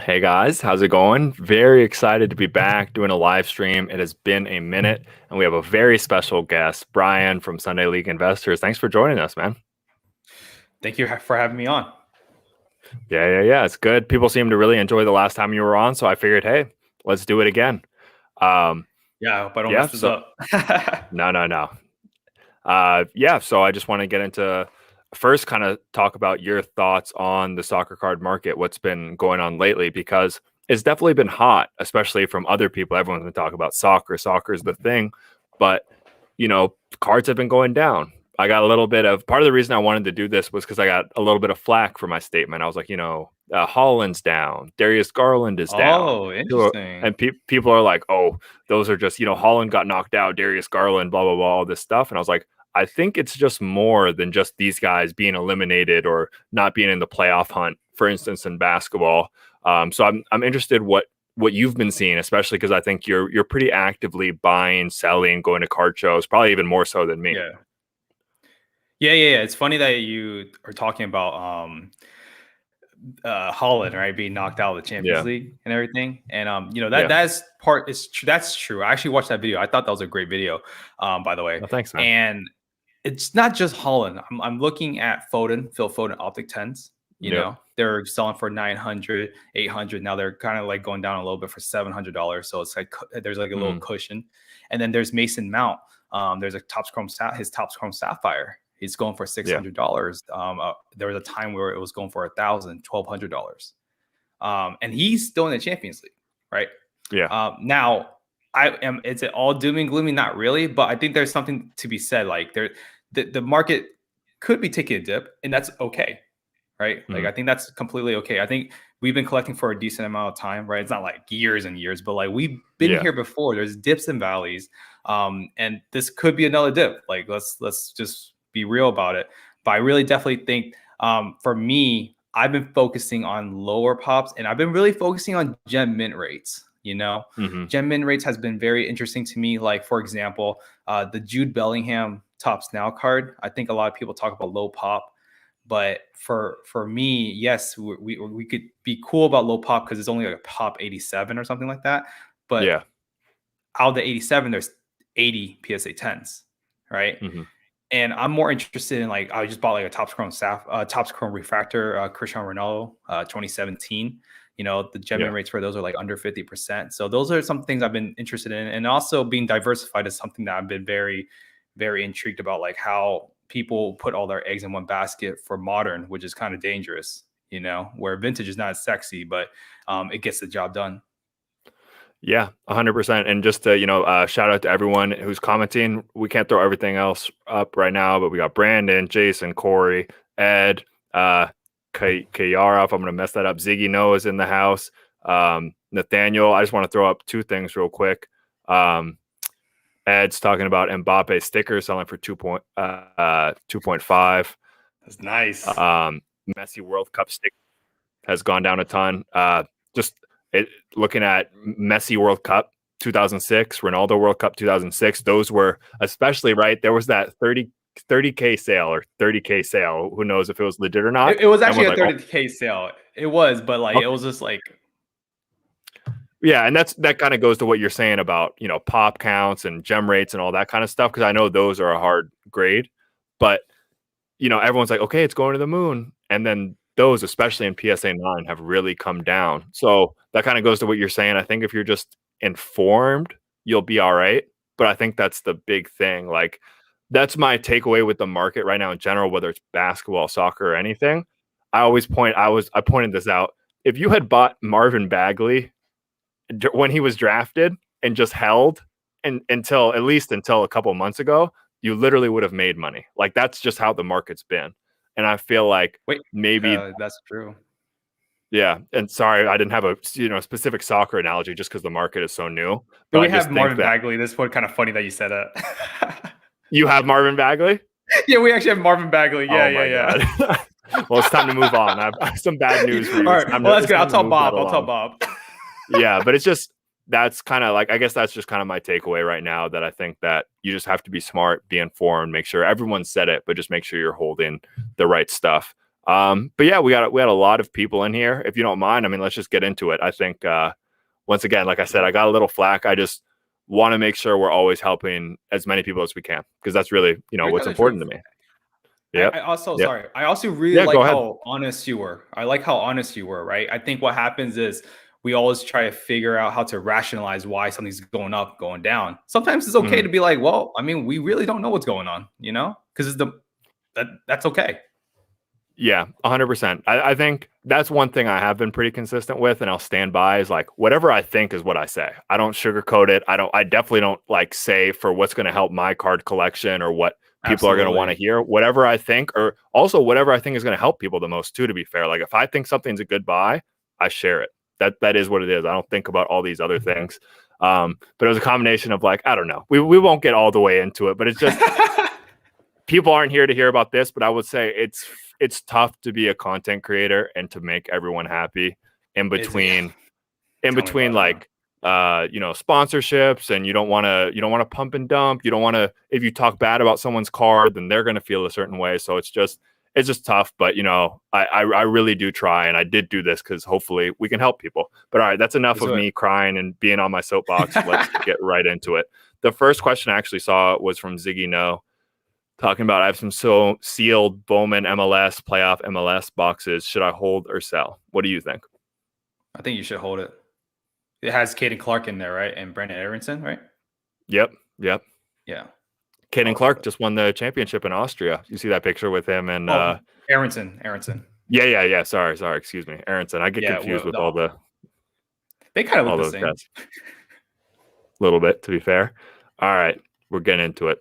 Hey guys, how's it going? Very excited to be back doing a live stream. It has been a minute, and we have a very special guest, Bryan from Sunday League Investors. Thanks for joining us, man. Thank you for having me on. Yeah. It's good. People seem to really enjoy the last time you were on, so I figured, hey, let's do it again. Yeah, I hope I don't mess this up. No. So I just want to get into first kind of talk about your thoughts on the soccer card market, what's been going on lately, because it's definitely been hot, especially from other people. Everyone's been talking about soccer. Soccer is the thing, but cards have been going down. I got a little bit of part of the reason I wanted to do this was because I got a little bit of flack for my statement. I was like, Holland's down, Darius Garland is down. Oh, interesting. And people are like, oh, those are just, Holland got knocked out, Darius Garland, blah, blah, blah, all this stuff. And I was like, I think it's just more than just these guys being eliminated or not being in the playoff hunt, for instance, in basketball. So I'm interested what you've been seeing, especially because I think you're pretty actively buying, selling, going to card shows, probably even more so than me. Yeah. It's funny that you are talking about Holland, right, being knocked out of the Champions League and everything, and that's true. I actually watched that video. I thought that was a great video, by the way. Oh, thanks, man. And it's not just Holland. I'm looking at Phil Foden Optic 10s. They're selling for $900, $800. Now they're kind of like going down a little bit for $700. So it's like there's like a little cushion. And then there's Mason Mount. There's a his Topps Chrome Sapphire. He's going for $600. There was a time where it was going for $1,000, $1,200. And he's still in the Champions League, right? Yeah. Now, is it all doom and gloomy? Not really, but I think there's something to be said. Like the market could be taking a dip, and that's okay, right? Like I think that's completely okay. I think we've been collecting for a decent amount of time, right? It's not like years and years, but like we've been here before. There's dips and valleys, and this could be another dip. Like let's just be real about it. But I really definitely think, for me, I've been focusing on lower pops, and I've been really focusing on gem mint rates. Gem mint rates has been very interesting to me. Like, for example, the Jude Bellingham Topps Now card. I think a lot of people talk about low pop, but for me, yes, we could be cool about low pop because it's only like a pop 87 or something like that. But out of the 87, there's 80 PSA 10s, right? And I'm more interested in, like, I just bought like a Topps Chrome Refractor Cristiano Ronaldo 2017. The gem mint rates for those are like under 50%. So those are some things I've been interested in. And also being diversified is something that I've been very, very intrigued about, like how people put all their eggs in one basket for modern, which is kind of dangerous, where vintage is not as sexy, but it gets the job done. Yeah, 100%. And just to, shout out to everyone who's commenting. We can't throw everything else up right now, but we got Brandon, Jason, Corey, Ed, Kayara, if I'm going to mess that up. Ziggy Noah's in the house. Nathaniel, I just want to throw up two things real quick. Ed's talking about Mbappe stickers selling for 2.5. That's nice. Messi World Cup sticker has gone down a ton. Looking at Messi World Cup 2006, Ronaldo World Cup 2006, those were especially, right? There was that 30K sale or 30K sale. Who knows if it was legit or not? It was actually a 30K sale. It was, but like, it was just like. Yeah, and that kind of goes to what you're saying about, pop counts and gem rates and all that kind of stuff, because I know those are a hard grade. But, everyone's like, okay, it's going to the moon. And then those, especially in PSA 9, have really come down. So that kind of goes to what you're saying. I think if you're just informed, you'll be all right. But I think that's the big thing. Like, that's my takeaway with the market right now in general, whether it's basketball, soccer, or anything. I pointed this out. If you had bought Marvin Bagley when he was drafted and just held until a couple of months ago, you literally would have made money. Like, that's just how the market's been. And I feel like maybe that's true. Yeah. And sorry, I didn't have a specific soccer analogy just because the market is so new. But we have Marvin Bagley. This is kind of funny that you said that. You have Marvin Bagley? Yeah, we actually have Marvin Bagley. Yeah. Well, it's time to move on. I have some bad news for you. All right. Well, that's good. I'll tell Bob. Yeah, but that's kind of like, I guess that's just kind of my takeaway right now, that I think that you just have to be smart, be informed, make sure everyone said it, but just make sure you're holding the right stuff. But yeah, we had a lot of people in here. If you don't mind, I mean, let's just get into it. I think once again, like I said, I got a little flack. I just want to make sure we're always helping as many people as we can, because that's really, what's important to me. Yeah. I also Yep. sorry. I also really Yeah, like go ahead. how honest you were. I like how honest you were, right? I think what happens is we always try to figure out how to rationalize why something's going up, going down. Sometimes it's okay to be like, well, I mean, we really don't know what's going on, because that's okay. Yeah, 100%. I think that's one thing I have been pretty consistent with, and I'll stand by, is like whatever I think is what I say. I don't sugarcoat it. I definitely don't like say for what's going to help my card collection or what people are going to want to hear. Whatever I think, or also whatever I think is going to help people the most too, to be fair. Like if I think something's a good buy, I share it. That is what it is. I don't think about all these other things. But it was a combination of like, I don't know. We won't get all the way into it, but it's just people aren't here to hear about this, but I would say it's tough to be a content creator and to make everyone happy in between like sponsorships, and you don't want to pump and dump. You don't want to, if you talk bad about someone's card, then they're going to feel a certain way. So it's just tough. But I really do try, and I did do this because hopefully we can help people. But all right, that's enough of me crying and being on my soapbox. Let's get right into it. The first question I actually saw was from Ziggy No, talking about, I have some sealed Bowman MLS, playoff MLS boxes. Should I hold or sell? What do you think? I think you should hold it. It has Caden Clark in there, right? And Brandon Aronson, right? Yep. Yeah. Caden Clark just won the championship in Austria. You see that picture with him and Aronson. Yeah. Sorry. Excuse me. Aronson. I get confused with all the. They kind of look the same. Guys. A little bit, to be fair. All right. We're getting into it.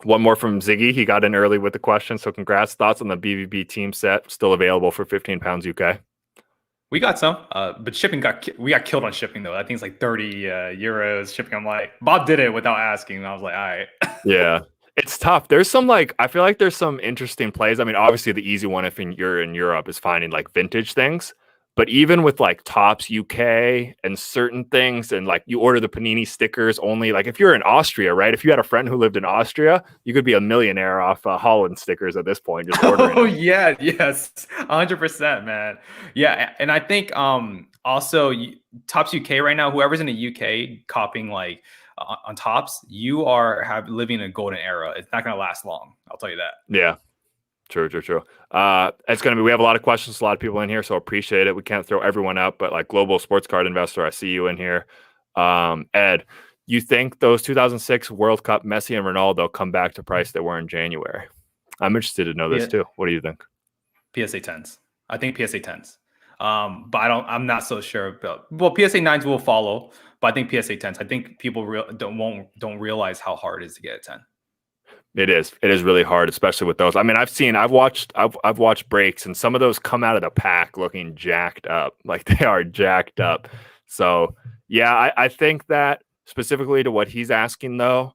One more from Ziggy. He got in early with the question. So congrats. Thoughts on the BVB team set? Still available for £15 UK. We got some, but we got killed on shipping though. I think it's like 30 euros shipping. I'm like, Bob did it without asking. And I was like, all right. Yeah, it's tough. There's some I feel like there's some interesting plays. I mean, obviously the easy one if you're in Europe is finding like vintage things. But even with like Topps UK and certain things, and like you order the Panini stickers only, like if you're in Austria, right? If you had a friend who lived in Austria, you could be a millionaire off Holland stickers at this point. Just ordering. Oh yeah, yes, 100%, man. Yeah, and I think also Topps UK right now, whoever's in the UK copying like on Topps, you are living in a golden era. It's not going to last long. I'll tell you that. Yeah. True. It's going to be, we have a lot of questions, a lot of people in here, so appreciate it. We can't throw everyone up, but like global sports card investor, I see you in here. Ed, you think those 2006 World Cup Messi and Ronaldo come back to price they were in January? I'm interested to know this too. What do you think? PSA 10s. I think PSA 10s. But I'm not so sure about, well, PSA 9s will follow, but I think PSA 10s. I think people don't realize how hard it is to get a 10. It is really hard, especially with those. I mean, I've watched breaks, and some of those come out of the pack looking jacked up. Like they are jacked up. So yeah, I think that specifically to what he's asking though,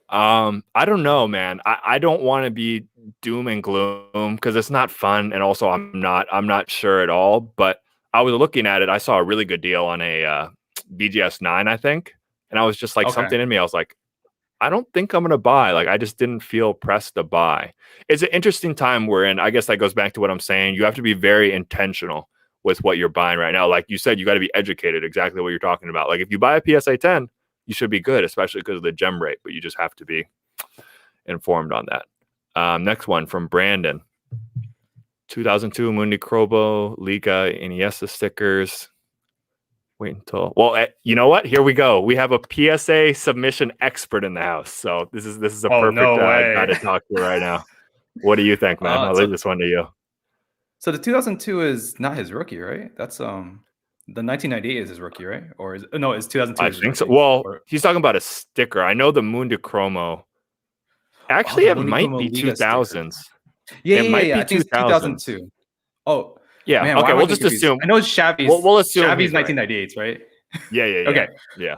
I don't know, man. I don't want to be doom and gloom because it's not fun. And also I'm not sure at all, but I was looking at it. I saw a really good deal on a BGS 9, I think. And I was just like, something in me, I was like, I don't think I'm going to buy. Like, I just didn't feel pressed to buy. It's an interesting time we're in. I guess that goes back to what I'm saying. You have to be very intentional with what you're buying right now. Like you said, you got to be educated, exactly what you're talking about. Like if you buy a PSA 10, you should be good, especially because of the gem rate, but you just have to be informed on that. Next one from Brandon. 2002 Mundi Krobo, Liga, Iniesta stickers. Wait until, well, you know what? Here we go. We have a PSA submission expert in the house. So this is a perfect guy to talk to right now. What do you think, man? I'll leave this one to you. So the 2002 is not his rookie, right? That's the 1998 is his rookie, right? Or it's 2002. I think so. Well, he's talking about a sticker. I know the Mundi Chromo. Actually, it might be 2000s. Yeah, I think it's 2002. Oh. Yeah. Man, okay. We'll just assume. I know it's Xavi's. We'll assume Xavi's 1998s, right? Yeah. Okay. Yeah.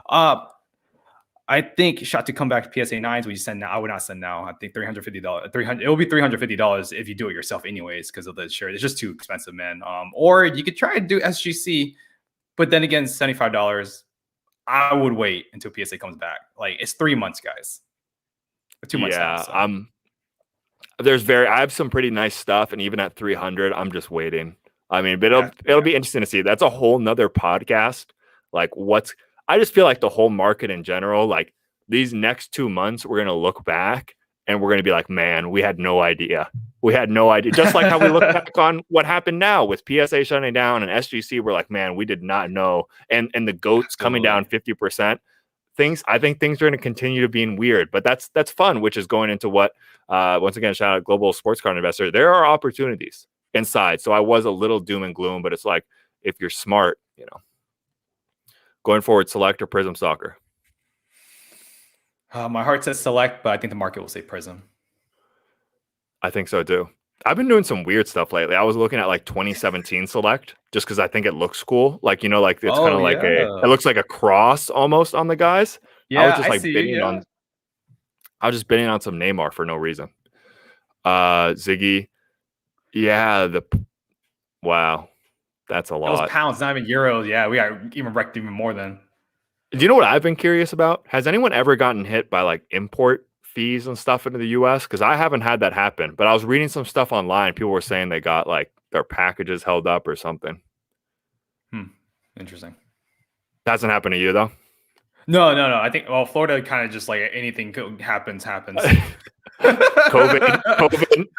I think shot to come back to PSA 9s. We send now. I would not send now. I think $350. It will be $350 if you do it yourself, anyways, because of the shirt. It's just too expensive, man. Or you could try to do SGC, but then again, $75. I would wait until PSA comes back. Like it's 3 months, guys. 2 months. Yeah. Now, so. I have some pretty nice stuff, and even at 300, I'm just waiting. I mean, but it'll be interesting to see. That's a whole nother podcast. Like I just feel like the whole market in general, like these next 2 months, we're gonna look back and we're gonna be like, man, we had no idea. We had no idea. Just like how we look back on what happened now with PSA shutting down and SGC, we're like, man, we did not know. And the GOATs coming down 50%. I think things are going to continue to being weird, but that's fun, which is going into what once again, shout out Global Sports Card Investor. There are opportunities inside. So I was a little doom and gloom, but it's like, if you're smart, going forward, Select or Prism Soccer. My heart says Select, but I think the market will say Prism. I think so too. I've been doing some weird stuff lately. I was looking at like 2017 Select just because I think it looks cool. Like, like it's kind of like it looks like a cross almost on the guys. Yeah, I was just like bidding on. I was just bidding on some Neymar for no reason. Ziggy. Yeah. Wow. That's a lot. Those pounds, not even euros. Yeah, we got even wrecked even more than. Do you know what I've been curious about? Has anyone ever gotten hit by like import fees and stuff into the US? Because I haven't had that happen, but I was reading some stuff online. People were saying they got like their packages held up or something. Interesting. Hasn't happened to you though? No. I think Florida kind of just like anything happens.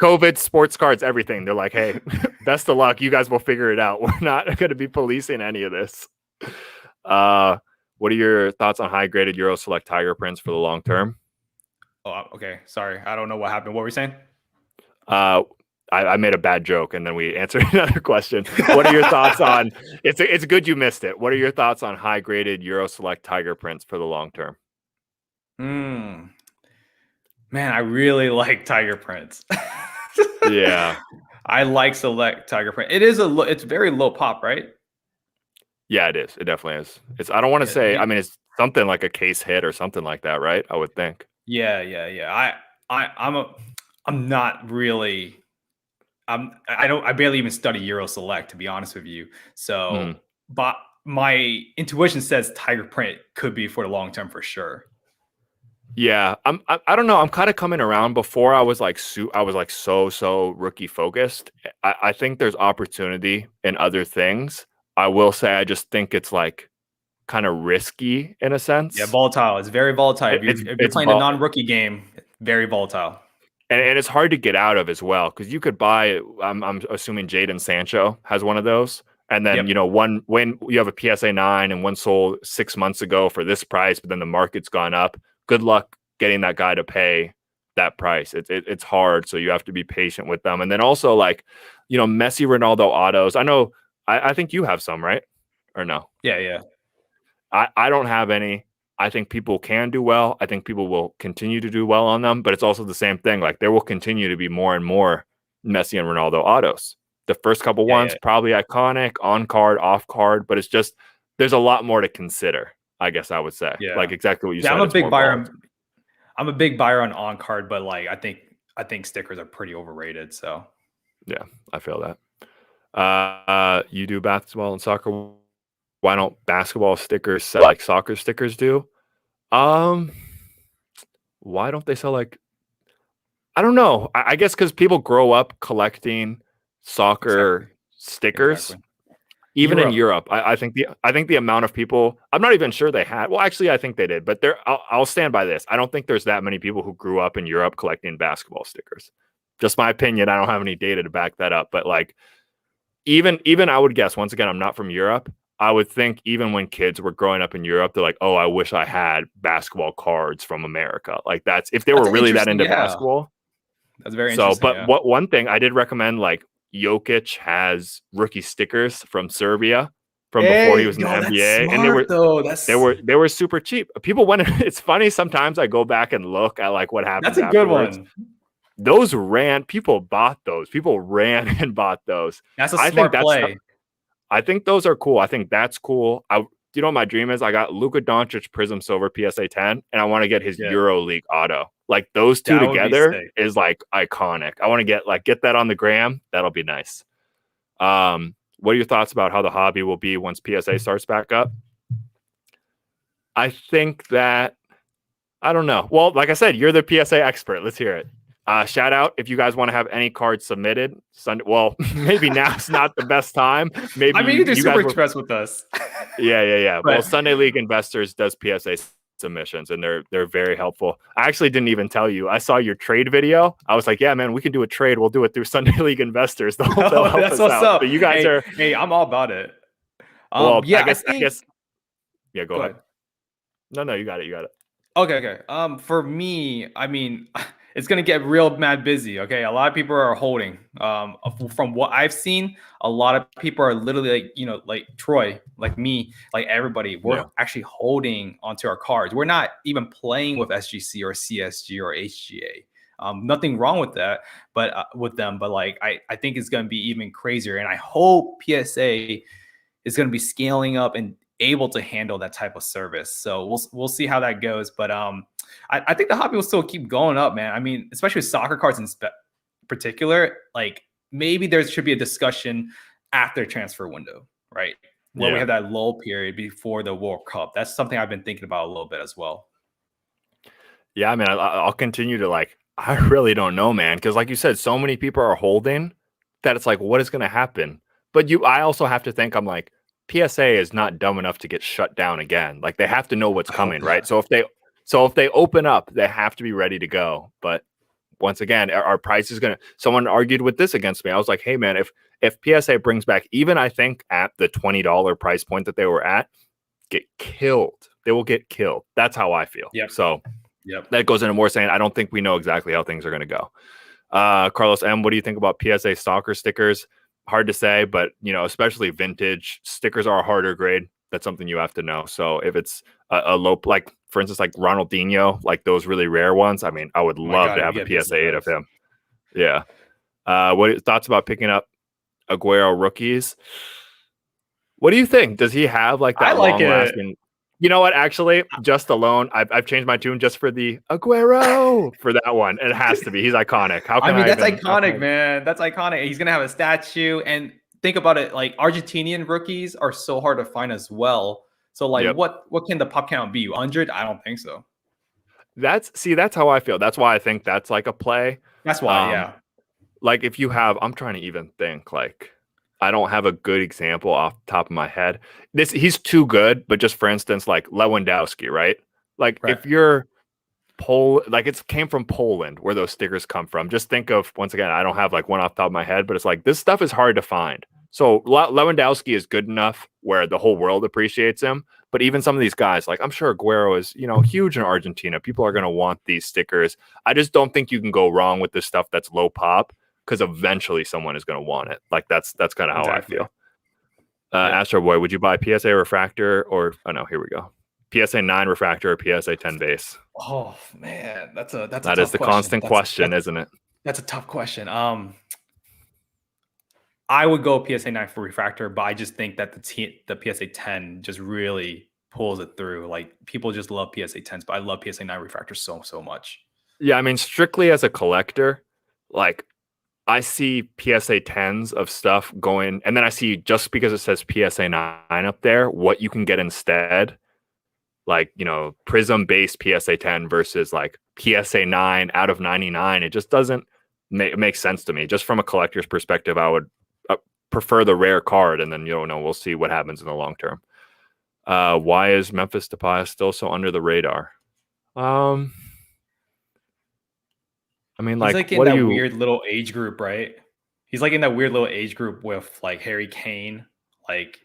COVID, sports cards, everything. They're like, hey, best of luck. You guys will figure it out. We're not going to be policing any of this. What are your thoughts on high graded Euro Select Tiger prints for the long term? Oh, okay. Sorry. I don't know what happened. What were you saying? I made a bad joke and then we answered another question. What are your thoughts on it's good you missed it. What are your thoughts on high graded Euro Select Tiger prints for the long term? Man, I really like Tiger prints. Yeah. I like Select Tiger print. It's very low pop, right? Yeah, it is. It definitely is. I don't want to say, I mean, it's something like a case hit or something like that, right? I would think. Yeah. I'm not really. I barely even study Euro Select, to be honest with you. So, but my intuition says Tiger print could be for the long term for sure. Yeah, I don't know. I'm kind of coming around. Before I was like so rookie focused. I think there's opportunity in other things. I will say I just think it's like kind of risky in a sense. Yeah, volatile. It's very volatile. If you're playing a non-rookie game, very volatile. And it's hard to get out of as well because you could buy. I'm assuming Jadon Sancho has one of those, and then when you have a PSA 9 and one sold 6 months ago for this price, but then the market's gone up. Good luck getting that guy to pay that price. It's hard, so you have to be patient with them. And then also like, Messi, Ronaldo autos. I know. I think you have some, right? Or no? Yeah. I don't have any. I think people can do well. I think people will continue to do well on them, but it's also the same thing. Like there will continue to be more and more Messi and Ronaldo autos. The first couple ones, probably iconic, on card, off card, but it's just, there's a lot more to consider, I guess I would say. Yeah. Like exactly what you said. I'm a big buyer. I'm a big buyer on card, but like I think stickers are pretty overrated. So yeah, I feel that. You do basketball and soccer. Why don't basketball stickers sell like soccer stickers do? Why don't they sell like? I don't know. I guess because people grow up collecting soccer stickers. Exactly. Even in Europe, I think the amount of people. I'm not even sure they had. Well, actually, I think they did. But I'll stand by this. I don't think there's that many people who grew up in Europe collecting basketball stickers. Just my opinion. I don't have any data to back that up. But like, even I would guess. Once again, I'm not from Europe. I would think even when kids were growing up in Europe, they're like, "Oh, I wish I had basketball cards from America." Like that's if they were really that into basketball. That's very interesting. So, but one thing I did recommend, like Jokic has rookie stickers from Serbia from before he was in the NBA, and they were super cheap. People went. It's funny sometimes I go back and look at like what happened. That's a good one. Those people bought those. People ran and bought those. That's a smart play. I think those are cool. I think that's cool. Do you know what my dream is? I got Luka Doncic Prism Silver PSA 10, and I want to get his Euro League auto. Like those two together is like iconic. I want to get that on the gram. That'll be nice. What are your thoughts about how the hobby will be once PSA starts back up? I think that I don't know. Well, like I said, you're the PSA expert. Let's hear it. Shout out if you guys want to have any cards submitted. Sunday. Well, maybe now's not the best time. Maybe I mean, you do you Super guys were. Express with us. Yeah. But Well, Sunday League Investors does PSA submissions, and they're very helpful. I actually didn't even tell you. I saw your trade video. I was like, yeah, man, we can do a trade. We'll do it through Sunday League Investors. They'll help that's us what's out. up. So you guys are. Hey, I'm all about it. Well, Yeah, I guess. Yeah, go ahead. No, you got it. Okay. For me, I mean, it's gonna get real mad busy. Okay, a lot of people are holding. From what I've seen, a lot of people are literally like, like Troy, like me, like everybody. We're actually holding onto our cards. We're not even playing with SGC or CSG or HGA. Nothing wrong with that, but with them. But like, I think it's gonna be even crazier, and I hope PSA is gonna be scaling up and able to handle that type of service. So we'll see how that goes. But I think the hobby will still keep going up, man. I mean, especially with soccer cards in particular, like maybe there should be a discussion after transfer window, right? Where we have that lull period before the World Cup. That's something I've been thinking about a little bit as well. Yeah, I mean, I'll continue to like, I really don't know, man. Because like you said, so many people are holding that it's like, what is going to happen? But I also have to think, I'm like, PSA is not dumb enough to get shut down again. Like they have to know what's coming, right? So if they open up, they have to be ready to go. But once again, our price is gonna. Someone argued with this against me. I was like, hey man, if PSA brings back even I think at the $20 price point that they were at, get killed. They will get killed. That's how I feel. Yep. So that goes into more saying I don't think we know exactly how things are gonna go. Carlos M, what do you think about PSA stalker stickers? Hard to say, but especially vintage stickers are a harder grade. That's something you have to know. So if it's a low, like for instance, like Ronaldinho, like those really rare ones, I mean, I would love to have a PSA 8 of him. Yeah. What thoughts about picking up Aguero rookies? What do you think? Does he have like that long-lasting? You know what? Actually, just alone, I've changed my tune just for the Aguero for that one. It has to be. He's iconic. How can that's iconic, man. That's iconic. He's gonna have a statue, and think about it. Like Argentinian rookies are so hard to find as well. So like, what can the pop count be? 100? I don't think so. That's how I feel. That's why I think that's like a play. That's why, Like if you have, I'm trying to even think like. I don't have a good example off the top of my head. He's too good, but just for instance, like Lewandowski, right? Like if you're like it came from Poland where those stickers come from. Just think of, once again, I don't have like one off the top of my head, but it's like this stuff is hard to find. So Lewandowski is good enough where the whole world appreciates him. But even some of these guys, like I'm sure Aguero is, huge in Argentina. People are going to want these stickers. I just don't think you can go wrong with this stuff that's low pop, because eventually someone is going to want it. Like that's kind of how I feel. Astro Boy, would you buy PSA refractor or here we go. PSA 9 refractor or PSA 10 base? Oh man, that is the constant question, isn't it? That's a tough question. I would go PSA 9 for refractor, but I just think that the PSA 10 just really pulls it through. Like people just love PSA 10s, but I love PSA 9 refractor so much. Yeah, I mean, strictly as a collector, like I see PSA 10s of stuff going, and then I see, just because it says PSA 9 up there, what you can get instead. Like, Prism based PSA 10 versus like PSA 9 out of 99. It just doesn't make sense to me. Just from a collector's perspective, I would prefer the rare card, and then, we'll see what happens in the long term. Why is Memphis Depay still so under the radar? I mean, he's like in that weird little age group, right? He's like in that weird little age group with like Harry Kane. Like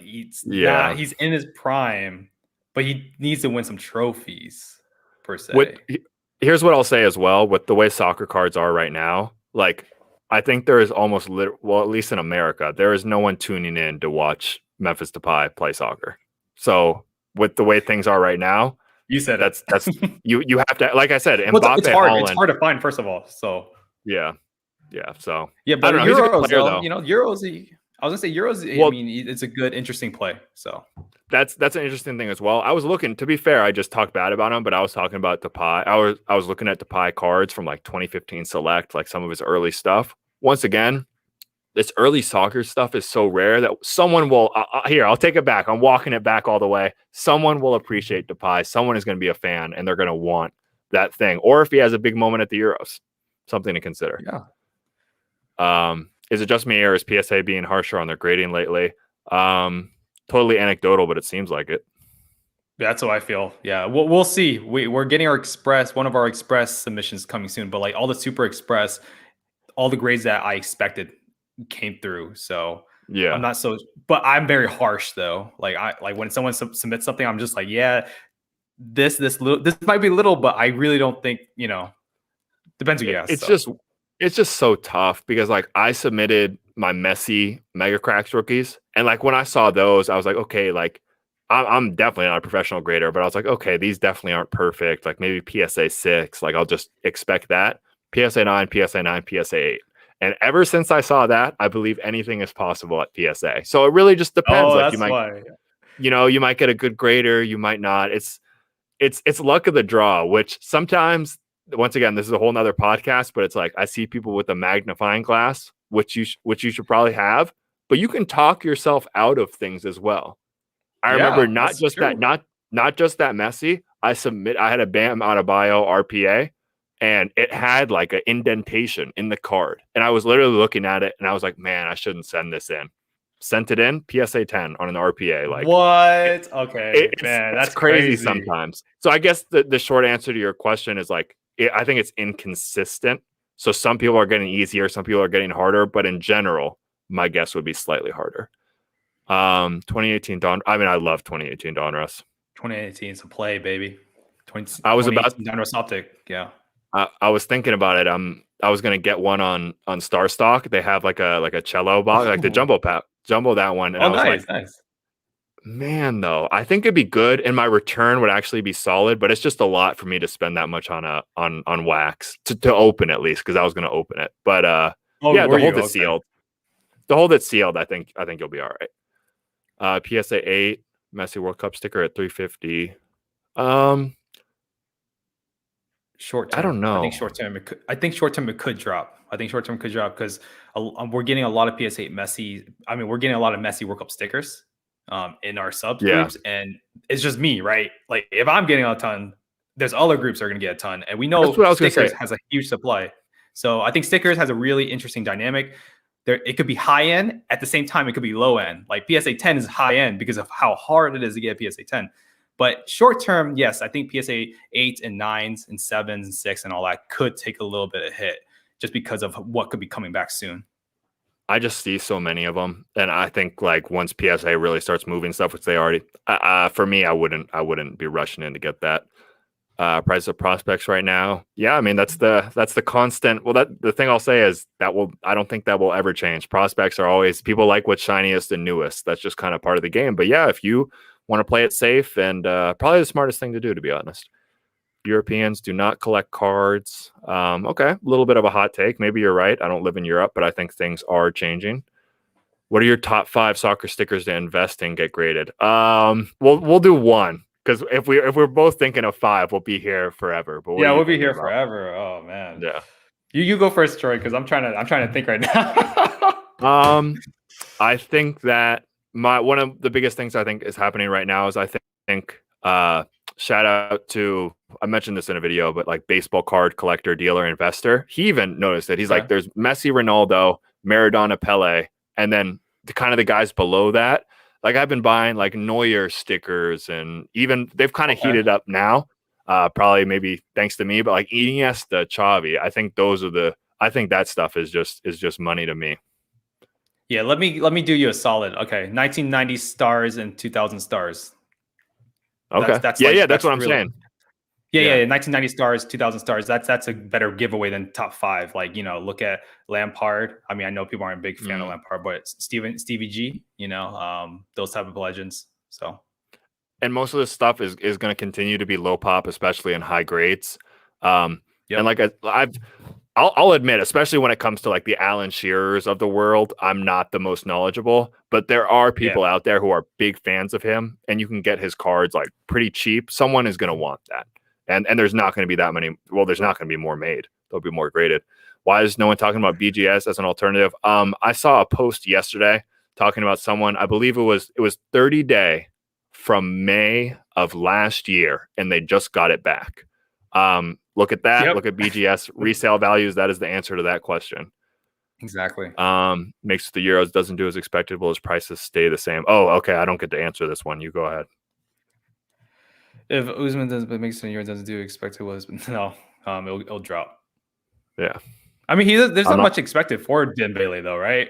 he's in his prime, but he needs to win some trophies per se. Here's what I'll say as well, with the way soccer cards are right now. Like, I think there is almost at least in America, there is no one tuning in to watch Memphis Depay play soccer. So with the way things are right now, you said that's you have to, like I said, Mbappe, it's hard. It's hard to find, first of all. So yeah. So but Euros, though. Euros. I was gonna say Euros. Well, I mean, it's a good, interesting play. So that's an interesting thing as well. I was looking. To be fair, I just talked bad about him, but I was talking about Depay. I was looking at Depay cards from like 2015 Select, like some of his early stuff. Once again, this early soccer stuff is so rare that someone will. I'll take it back. I'm walking it back all the way. Someone will appreciate Depay. Someone is going to be a fan, and they're going to want that thing, or if he has a big moment at the Euros, something to consider. Yeah. Is it just me, or is PSA being harsher on their grading lately? Totally anecdotal, but it seems like it. That's what I feel. Yeah, we'll see. We're getting one of our express submissions coming soon, but like all the super express, all the grades that I expected came through. So Yeah, I'm not so, but I'm very harsh though. Like when someone submits something, I'm just like, yeah, this might be little, but I really don't think, depends who you ask. It's just so tough because like I submitted my Messi Mega Cracks rookies, and like when I saw those, I was like, okay, like I'm definitely not a professional grader, but I was like, okay, these definitely aren't perfect. Like maybe PSA 6, like I'll just expect that. PSA 9, PSA 9, PSA 8. And ever since I saw that, I believe anything is possible at PSA. So it really just depends. Oh, Like that's why. you might get a good grader, you might not. It's luck of the draw, which sometimes, once again, this is a whole nother podcast, but it's like I see people with a magnifying glass, which you should probably have, but you can talk yourself out of things as well. I remember not just that Messi. I had a Bam Adebayo RPA, and it had like an indentation in the card, and I was literally looking at it, and I was like, man, I shouldn't send this in. Sent it in, PSA 10 on an RPA. Like what? Okay, man, that's that's crazy sometimes. So I guess the short answer to your question is like I think it's inconsistent. So some people are getting easier, some people are getting harder, but in general, my guess would be slightly harder. 2018 Don. I mean, I love 2018 Donruss. 2018 is a play, baby. I was about Donruss Optic. Yeah. I was thinking about it. I was gonna get one on Star Stock. They have like a cello box, like the jumbo that one. And I was nice. Man, though, I think it'd be good, and my return would actually be solid. But it's just a lot for me to spend that much on wax to open at least, because I was gonna open it. But the hold that's sealed. The hold that's sealed, I think you'll be all right. PSA 8 Messi World Cup sticker at 350. Short term, I don't know. I think short term it could drop. Because we're getting a lot of PSA Messi. I mean, we're getting a lot of Messi World Cup stickers in our subs groups, and it's just me, right? Like if I'm getting a ton, there's other groups that are going to get a ton, and we know stickers has a huge supply. So I think stickers has a really interesting dynamic. It could be high end at the same time. It could be low end. Like PSA 10 is high end because of how hard it is to get a PSA 10. But short term, yes, I think PSA 8s and 9s and 7s and 6 and all that could take a little bit of hit just because of what could be coming back soon. I just see so many of them, and I think like once PSA really starts moving stuff, which they already, for me, I wouldn't be rushing in to get that. Price of prospects right now, yeah, I mean that's the constant. Well, the thing I'll say is I don't think that will ever change. Prospects are always, people like what's shiniest and newest. That's just kind of part of the game. But yeah, if you want to play it safe, and probably the smartest thing to do, to be honest. Europeans do not collect cards. Okay, a little bit of a hot take. Maybe you're right. I don't live in Europe, but I think things are changing. What are your top 5 soccer stickers to invest in, get graded? We'll do one, because if we're both thinking of 5, we'll be here forever. But yeah, we'll be here forever. Oh man. Yeah. You go first, Troy, because I'm trying to think right now. I think that one of the biggest things I think is happening right now is I think shout out to, I mentioned this in a video, but like baseball card collector, dealer, investor. He even noticed it. He's like, there's Messi, Ronaldo, Maradona, Pele, and then the guys below that. Like I've been buying like Neuer stickers, and even they've kind of heated up now. Probably maybe thanks to me, but like Iniesta, Xavi, I think that stuff is just money to me. Yeah, let me do you a solid. Okay, 1990 stars and 2000 stars. Okay. That's what I'm saying. Yeah, 1990 stars, 2000 stars. That's a better giveaway than top 5. Like, look at Lampard. I mean, I know people aren't a big fan of Lampard, but Stevie G, those type of legends. So, and most of this stuff is going to continue to be low pop, especially in high grades. And like I'll admit, especially when it comes to like the Alan Shearers of the world, I'm not the most knowledgeable, but there are people out there who are big fans of him, and you can get his cards like pretty cheap. Someone is going to want that. And there's not going to be that many. Well, there's not going to be more made. There'll be more graded. Why is no one talking about BGS as an alternative? I saw a post yesterday talking about someone, I believe it was 30 day from May of last year, and they just got it back. Look at that. Yep. Look at BGS resale values. That is the answer to that question. Exactly. Makes the Euros doesn't do as expected. Will his prices stay the same? Oh, okay. I don't get to answer this one. You go ahead. If Usman doesn't, but makes the Euros doesn't do expected was no. It'll drop. Yeah. I mean, there's not much expected for Dembele though, right?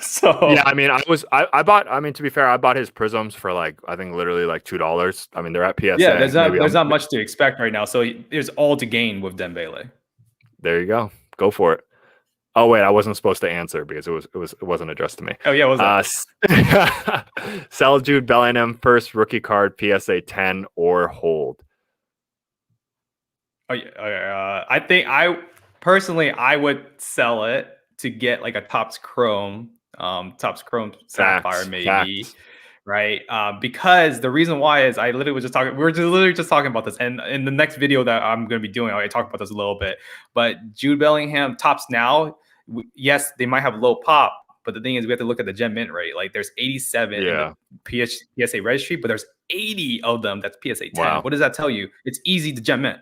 So yeah, I mean, I bought. I mean, to be fair, I bought his prisms for like I think literally like $2. I mean, they're at PSA. Yeah, there's not much to expect right now. So there's all to gain with Dembele. There you go. Go for it. Oh wait, I wasn't supposed to answer because it wasn't addressed to me. Oh yeah, what was that? Sell Jude Bellingham first rookie card PSA 10 or hold. Oh yeah, I think I would sell it to get like a Topps Chrome Sapphire maybe. Facts. Right? Because the reason why is we were literally just talking about this, and in the next video that I'm going to be doing, I talk about this a little bit. But Jude Bellingham Topps now, yes, they might have low pop, but the thing is, we have to look at the gem mint rate. Like there's 87 in the PSA registry, but there's 80 of them that's PSA 10. Wow. What does that tell you? It's easy to gem mint.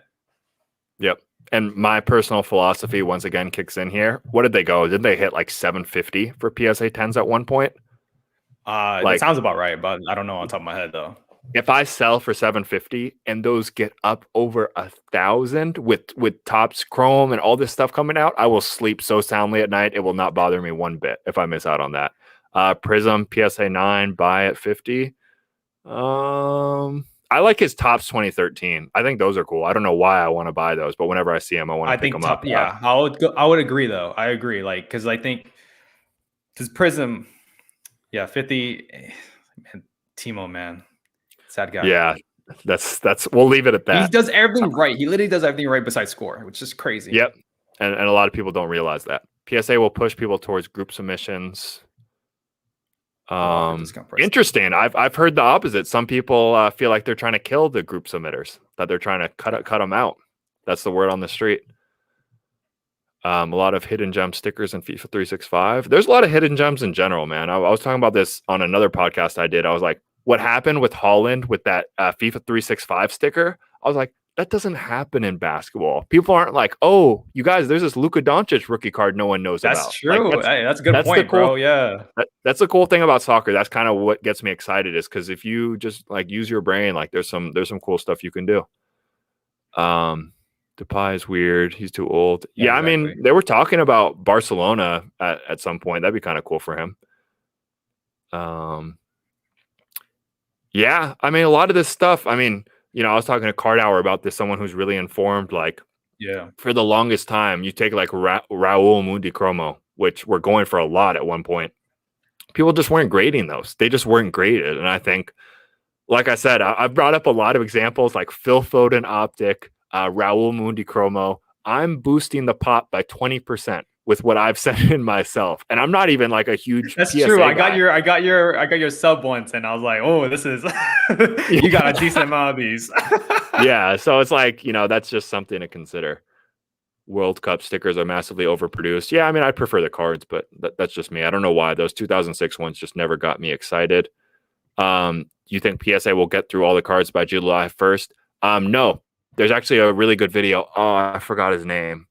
Yep. And my personal philosophy once again kicks in here. What did they go? Didn't they hit like 750 for PSA 10s at one point? That sounds about right, but I don't know on top of my head though. If I sell for 750 and those get up over 1,000 with Topps Chrome and all this stuff coming out, I will sleep so soundly at night. It will not bother me one bit if I miss out on that. Prism PSA 9 buy at 50. I like his Topps 2013. I think those are cool. I don't know why I want to buy those, but whenever I see them, I want to pick them up. Yeah, I would agree though. I agree, like because I think his Prism, 50. Man, Timo, man, sad guy. Yeah, that's. We'll leave it at that. He does everything right. He literally does everything right besides score, which is crazy. Yep, and a lot of people don't realize that. PSA will push people towards group submissions. Interesting. I've heard the opposite. Some people feel like they're trying to kill the group submitters, that they're trying to cut them out. That's the word on the street. A lot of hidden gem stickers in FIFA 365. There's a lot of hidden gems in general, man. I was talking about this on another podcast I did. I was like, what happened with Holland with that FIFA 365 sticker? I was like, that doesn't happen in basketball. People aren't like, oh, you guys, there's this Luka Doncic rookie card no one knows about. That's true. Like, that's a good point, bro. Yeah. That's the cool thing about soccer. That's kind of what gets me excited is because if you just like use your brain, like there's some cool stuff you can do. Depay is weird. He's too old. Yeah, exactly. I mean, they were talking about Barcelona at some point. That'd be kind of cool for him. Yeah, I mean, a lot of this stuff, I mean, I was talking to Card Hour about this, someone who's really informed. Like, for the longest time, you take like Raul Mundi Chromo, which were going for a lot at one point. People just weren't grading those. They just weren't graded. And I think, like I said, I've brought up a lot of examples like Phil Foden Optic, Raul Mundi Chromo. I'm boosting the pop by 20% with what I've sent in myself, and I'm not even like a huge. That's PSA true. guy. I got your sub once, and I was like, oh, this is you got a decent amount of these. Yeah, so it's like that's just something to consider. World Cup stickers are massively overproduced. Yeah, I mean I prefer the cards, but that's just me. I don't know why those 2006 ones just never got me excited. You think PSA will get through all the cards by July 1st? No. There's actually a really good video. Oh, I forgot his name.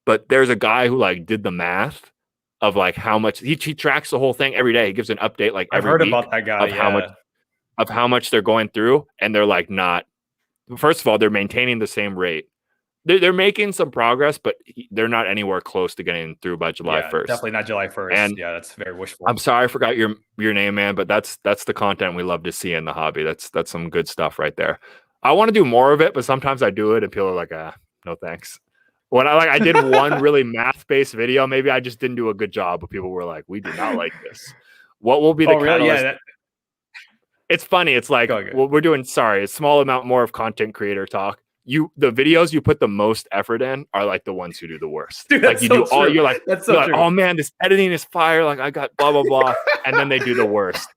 But there's a guy who like did the math of like how much he tracks the whole thing every day. He gives an update like every week. I've heard about that guy. Of how much they're going through, and they're like not. First of all, they're maintaining the same rate. They're making some progress, but they're not anywhere close to getting through by July 1st. Definitely not July 1st. And that's very wishful. I'm sorry I forgot your name, man, but that's the content we love to see in the hobby. That's some good stuff right there. I want to do more of it, but sometimes I do it and people are like, no thanks. When I did one really math-based video, maybe I just didn't do a good job, but people were like, we do not like this. What will be the catalyst? Really? Yeah, it's funny. It's like we're doing, a small amount more of content creator talk. The videos you put the most effort in are like the ones who do the worst. Dude, like you're like, oh man, this editing is fire. Like I got blah, blah, blah. And then they do the worst.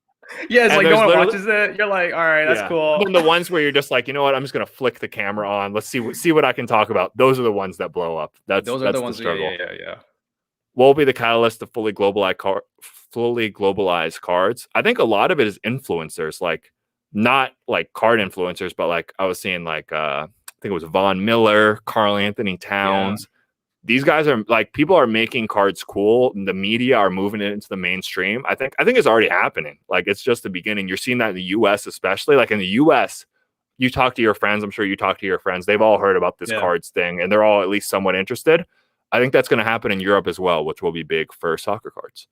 Yeah, it's like no one watches it. You're like, all right, that's cool. And the ones where you're just like, you know what? I'm just gonna flick the camera on. Let's see what I can talk about. Those are the ones that blow up. That's the ones. Struggle. Yeah. What will be the catalyst to fully globalized cards? I think a lot of it is influencers, like not like card influencers, but like I was seeing like think it was Von Miller, Karl Anthony Towns. These guys are like, people are making cards cool. And the media are moving it into the mainstream. I think it's already happening. Like, it's just the beginning. You're seeing that in the US, especially. Like in the US, you talk to your friends. I'm sure you talk to your friends. They've all heard about this cards thing, and they're all at least somewhat interested. I think that's going to happen in Europe as well, which will be big for soccer cards.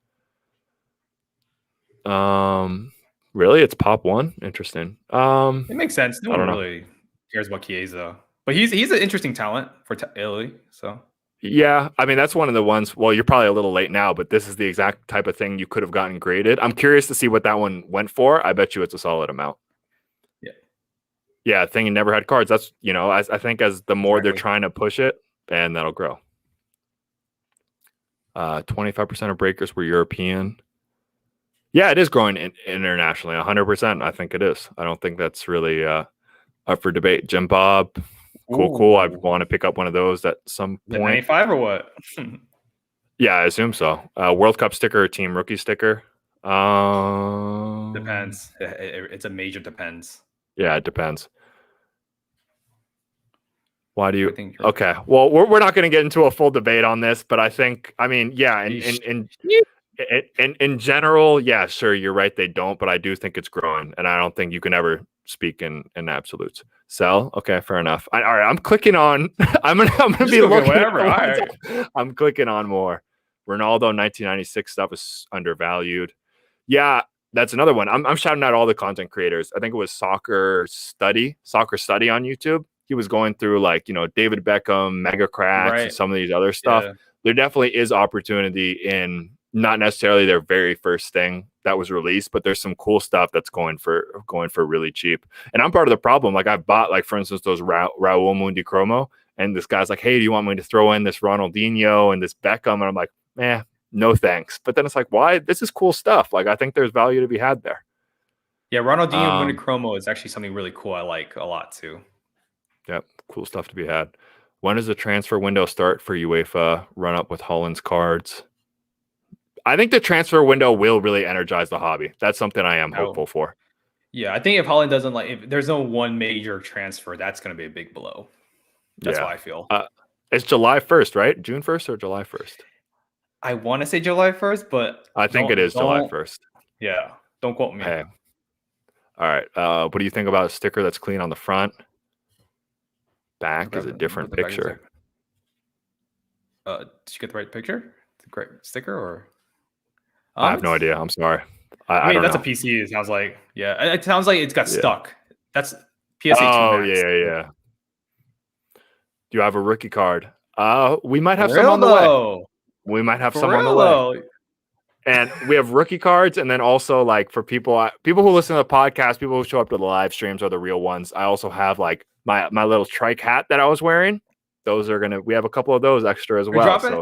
Really, it's Pop 1. Interesting. It makes sense. No one really cares about Chiesa, but he's an interesting talent for Italy. So yeah, I mean, that's one of the ones. Well, you're probably a little late now, but this is the exact type of thing you could have gotten graded. I'm curious to see what that one went for. I bet you it's a solid amount. Yeah, thing you never had cards. That's, I think as the more they're trying to push it, and that'll grow. 25% of breakers were European. Yeah, it is growing internationally. 100%. I think it is. I don't think that's really up for debate. Jim Bob, cool. I want to pick up one of those at some point. 95 or what? Yeah, I assume so. World Cup sticker or team rookie sticker? Depends. It's a major depends. Yeah, it depends. Why do you? Okay, well, we're not going to get into a full debate on this, but I think, yeah, in general, yeah, sure, you're right, they don't, but I do think it's growing, and I don't think you can ever speak in absolutes. Sell, okay, fair enough. All right, I'm clicking on. I'm gonna be looking. Whatever. All right. I'm clicking on more. Ronaldo 1996 stuff is undervalued. Yeah, that's another one. I'm shouting out all the content creators. I think it was Soccer Study on YouTube. He was going through David Beckham, Mega Cracks, and some of these other stuff. Yeah. There definitely is opportunity in not necessarily their very first thing that was released, but there's some cool stuff that's going for really cheap. And I'm part of the problem. Like, I've bought, for instance, those Raul Mundi Chromo, and this guy's like, hey, do you want me to throw in this Ronaldinho and this Beckham? And I'm like, no thanks. But then it's like, why? This is cool stuff. Like, I think there's value to be had there. Yeah, Ronaldinho Mundi Chromo is actually something really cool. I like a lot too. Yep, cool stuff to be had. When does the transfer window start for UEFA? Run up with Holland's cards. I think the transfer window will really energize the hobby. That's something I am hopeful for. Yeah, I think if Holland doesn't if there's no one major transfer, that's going to be a big blow. That's how I feel. It's July 1st, right? June 1st or July 1st? I want to say July 1st, but I think it is July 1st. Yeah, don't quote me. Hey. All right. What do you think about a sticker that's clean on the front? Back is a different picture. Did you get the right picture? The great sticker or? I have no idea. I'm sorry. I mean, that's a PC. It sounds like. Yeah, it sounds like it's got stuck. That's PSA 2 Oh, yeah. Do you have a rookie card? We might have some on the way. We might have some on the way. And we have rookie cards, and then also for people who listen to the podcast, people who show up to the live streams are the real ones. I also have my little trike hat that I was wearing. Those are we have a couple of those extra as well. So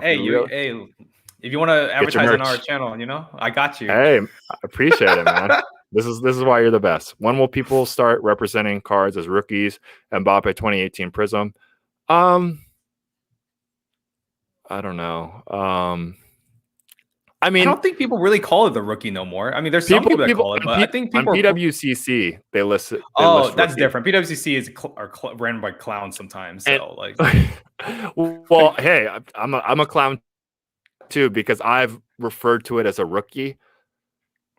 if you want to advertise on our channel, I got you. Hey, I appreciate it, man. This is why you're the best. When will people start representing cards as rookies? Mbappe 2018 Prism. I don't know. I don't think people really call it the rookie no more. I mean, there's some people that call it, but I think people on PWCC they list. That's rookie. Different. PWCC is ran by clowns sometimes. So well, hey, I'm a clown too, because I've referred to it as a rookie.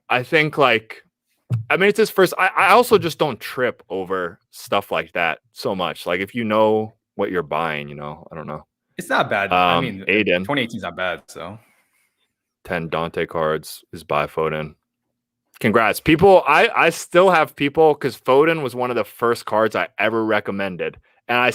I think it's his first. I also just don't trip over stuff like that so much. Like, if you know what you're buying, I don't know. It's not bad. I mean, Aiden 2018 is not bad. So 10 Dante cards is by Foden. Congrats, people. I still have people, because Foden was one of the first cards I ever recommended. And I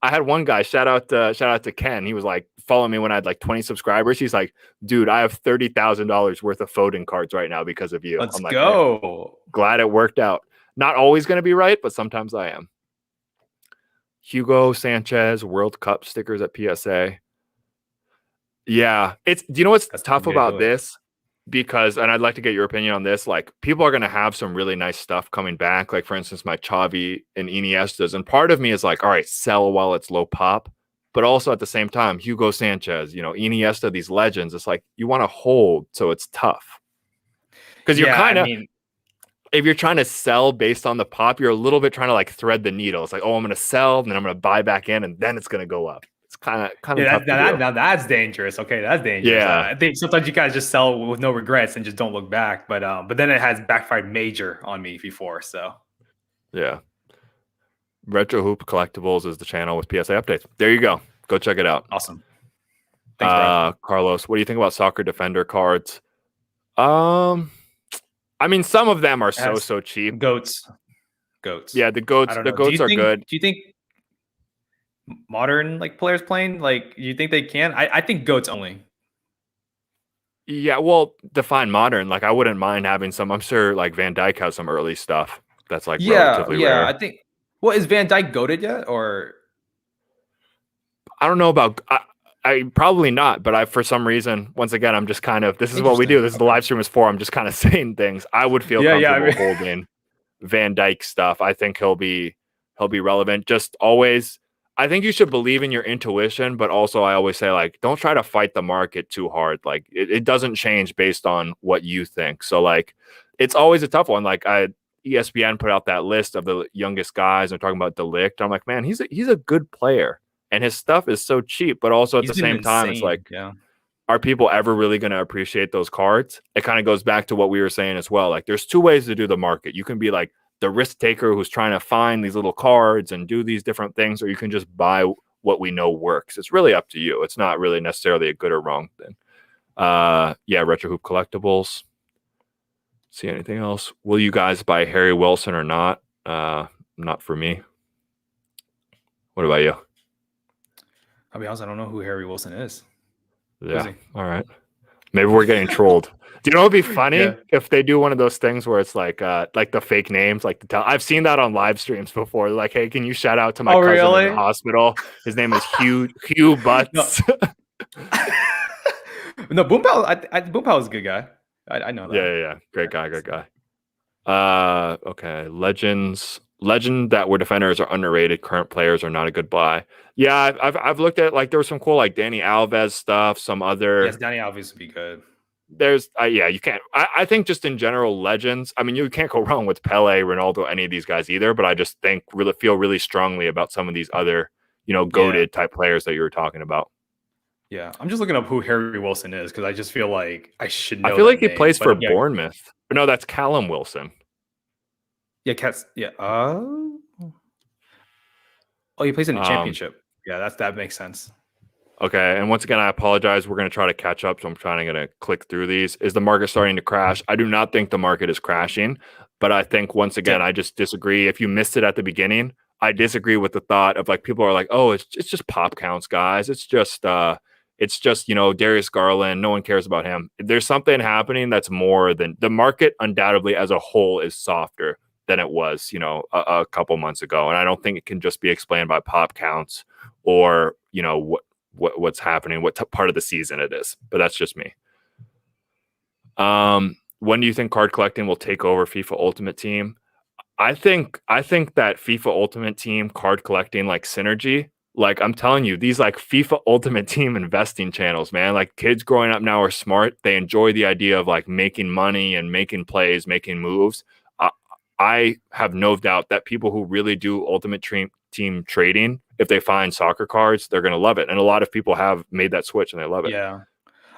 had one guy, shout out to Ken. He was following me when I had 20 subscribers. He's like, dude, I have $30,000 worth of Foden cards right now because of you. Let's go. Glad it worked out. Not always going to be right, but sometimes I am. Hugo Sanchez World Cup stickers at PSA. Yeah, do you know what's tough about this? Because, and I'd like to get your opinion on this, people are going to have some really nice stuff coming back. For instance, my Xavi and Iniestas. And part of me is all right, sell while it's low pop. But also at the same time, Hugo Sanchez, Iniesta, these legends, it's you want to hold, so it's tough. Because you're if you're trying to sell based on the pop, you're a little bit trying to like thread the needle. It's like, oh, I'm going to sell, and then I'm going to buy back in, and then it's going to go up. It's kind of Yeah, tough to do. now that's dangerous. Okay, that's dangerous. Yeah. I think sometimes you guys just sell with no regrets and just don't look back. But then it has backfired major on me before. So yeah. Retro Hoop Collectibles is the channel with PSA updates. There you go. Go check it out. awesome. Thanks, bro. Carlos, what do you think about Soccer Defender cards? I mean, some of them are so cheap. Goats. Yeah, the goats are good. Do you think modern like players playing, like, you think they can? I think goats only. Yeah, well, define modern. Like, I wouldn't mind having some. I'm sure like Van Dijk has some early stuff that's like relatively rare. I think. Well, is Van Dijk goated yet, or I don't know about. I probably not, but for some reason, once again, I'm just kind of, this is what we do. This is the live stream is for. I'm just kind of saying things. I would feel comfortable holding Van Dijk stuff. I think he'll be relevant. Just always, I think you should believe in your intuition, but also I always say, like, don't try to fight the market too hard. Like, it doesn't change based on what you think. So like, it's always a tough one. Like ESPN put out that list of the youngest guys. I'm talking about De Ligt. I'm like, man, he's a good player. And his stuff is so cheap, but also at the same time, it's like, are people ever really going to appreciate those cards? It kind of goes back to what we were saying as well. Like, there's two ways to do the market. You can be like the risk taker who's trying to find these little cards and do these different things, or you can just buy what we know works. It's really up to you. It's not really necessarily a good or wrong thing. Yeah, Retro Hoop Collectibles. See anything else? Will you guys buy Harry Wilson or not? Not for me. What about you? I'll be honest, I don't know who Harry Wilson is. Yeah. All right. Maybe we're getting trolled. Do you know what'd be funny if they do one of those things where it's like the fake names, like I've seen that on live streams before. They're like, hey, can you shout out to my cousin in the hospital? His name is Hugh Butts. No, Boompal. Boompal is a good guy. I know that. Yeah. Great guy. Okay. Legend that were defenders are underrated. Current players are not a good buy. Yeah, I've looked at, like, there was some cool like Danny Alves stuff. Some other. Yes, Danny Alves would be good. There's you can't. I think just in general legends. I mean, you can't go wrong with Pele, Ronaldo, any of these guys either. But I just feel really strongly about some of these other goated type players that you were talking about. Yeah, I'm just looking up who Harry Wilson is because I just feel like I should know. I feel like he plays for Bournemouth. But no, that's Callum Wilson. Yeah, Cats. Yeah. Oh, he plays in the championship. Yeah, that makes sense. Okay, and once again, I apologize. We're going to try to catch up, so I'm trying to click through these. Is the market starting to crash? I do not think the market is crashing, but I think, once again, I just disagree. If you missed it at the beginning, I disagree with the thought of, like, people are like, oh, it's just pop counts, guys. It's just Darius Garland. No one cares about him. There's something happening that's more than the market. Undoubtedly, as a whole, is softer than it was, a couple months ago. And I don't think it can just be explained by pop counts or, what's happening, what part of the season it is. But that's just me. When do you think card collecting will take over FIFA Ultimate Team? I think that FIFA Ultimate Team card collecting, like, synergy, like, I'm telling you, these like FIFA Ultimate Team investing channels, man, like, kids growing up now are smart. They enjoy the idea of like making money and making plays, making moves. I have no doubt that people who really do Ultimate Team trading, if they find soccer cards, they're going to love it. And a lot of people have made that switch and they love it. Yeah.